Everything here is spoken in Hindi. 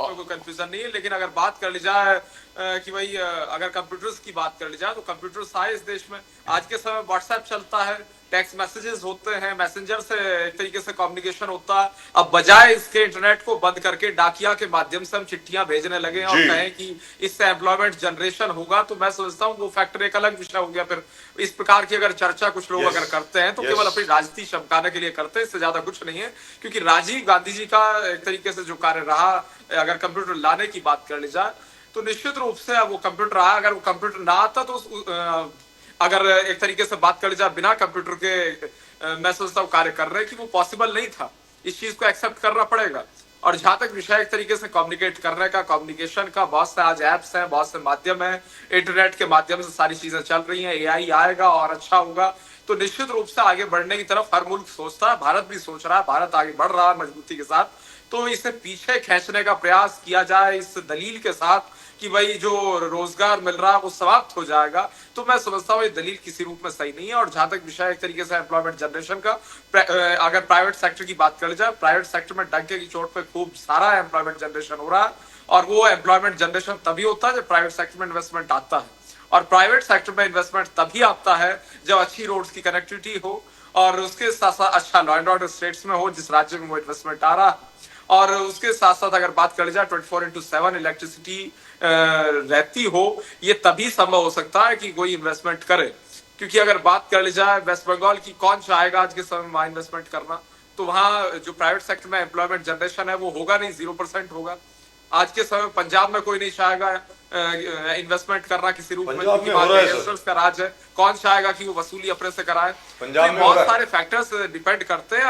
कोई कंफ्यूजन नहीं है। लेकिन अगर बात कर ली जाए कि भाई अगर कंप्यूटर्स की बात कर ली जाए तो कंप्यूटर्स आए इस देश में। आज के समय व्हाट्सएप चलता है, टेक्स्ट मैसेजेस होते हैं, मैसेंजर से एक तरीके से कम्युनिकेशन होता है। अब बजाय इसके इंटरनेट को बंद करके डाकिया के माध्यम से हम चिट्ठियां भेजने लगे और कहें कि इससे एम्प्लॉयमेंट जनरेशन होगा, तो मैं समझता हूँ वो फैक्टर एक अलग विषय हो गया। फिर इस प्रकार की अगर चर्चा कुछ लोग अगर करते हैं तो केवल अपनी राजनीति चमकाने के लिए करते हैं, इससे ज्यादा कुछ नहीं है। क्योंकि राजीव गांधी जी का एक तरीके से जो कार्य रहा, अगर कंप्यूटर लाने की बात कर ली जाए तो निश्चित रूप से वो कंप्यूटर आया। अगर वो कंप्यूटर ना आता तो अगर एक तरीके से बात कर ली जाए बिना कंप्यूटर के मैं सोचता हूँ कार्य कर रहे हैं कि वो पॉसिबल नहीं था। इस चीज को एक्सेप्ट करना पड़ेगा। और जहां तक विषय एक तरीके से कम्युनिकेट करने का, कम्युनिकेशन का, बहुत से आज एप्स हैं, बहुत से माध्यम है, इंटरनेट के माध्यम से सारी चीजें चल रही हैं। एआई आएगा और अच्छा होगा तो निश्चित रूप से आगे बढ़ने की तरफ हर मुल्क सोचता है, भारत भी सोच रहा है, भारत आगे बढ़ रहा है मजबूती के साथ। तो इसे पीछे खींचने का प्रयास किया जाए इस दलील के साथ कि भाई जो रोजगार मिल रहा है वो समाप्त हो जाएगा, तो मैं समझता हूँ ये दलील किसी रूप में सही नहीं है। और जहां तक विषय एक तरीके से एम्प्लॉयमेंट जनरेशन का, अगर प्राइवेट सेक्टर की बात कर जाए, प्राइवेट सेक्टर में डंके की चोट पे खूब सारा एम्प्लॉयमेंट जनरेशन हो रहा है। और वो एम्प्लॉयमेंट जनरेशन तभी होता है जब प्राइवेट सेक्टर में इन्वेस्टमेंट आता है। और प्राइवेट सेक्टर में इन्वेस्टमेंट तभी आता है जब अच्छी रोड्स की कनेक्टिविटी हो और उसके साथ साथ अच्छा लॉ एंड ऑर्डर स्टेट्स में हो जिस राज्य में वो इन्वेस्टमेंट आ रहा है। और उसके साथ साथ अगर बात कर जाए 24/7 इलेक्ट्रिसिटी रहती हो, ये तभी संभव हो सकता है कि कोई इन्वेस्टमेंट करे। क्योंकि अगर बात कर ली जाए वेस्ट बंगाल की, कौन चाहेगा आज के समय में वहां इन्वेस्टमेंट करना? तो वहां जो प्राइवेट सेक्टर में एम्प्लॉयमेंट जनरेशन है वो होगा नहीं, 0% होगा। आज के समय पंजाब में कोई नहीं चाहेगा इन्वेस्टमेंट करना किसी रूप में, क्योंकि यंगस्टर्स का राज है। कौन चाहेगा कि वो वसूली अपने से कराए? पंजाब में बहुत सारे फैक्टर्स डिपेंड करते हैं।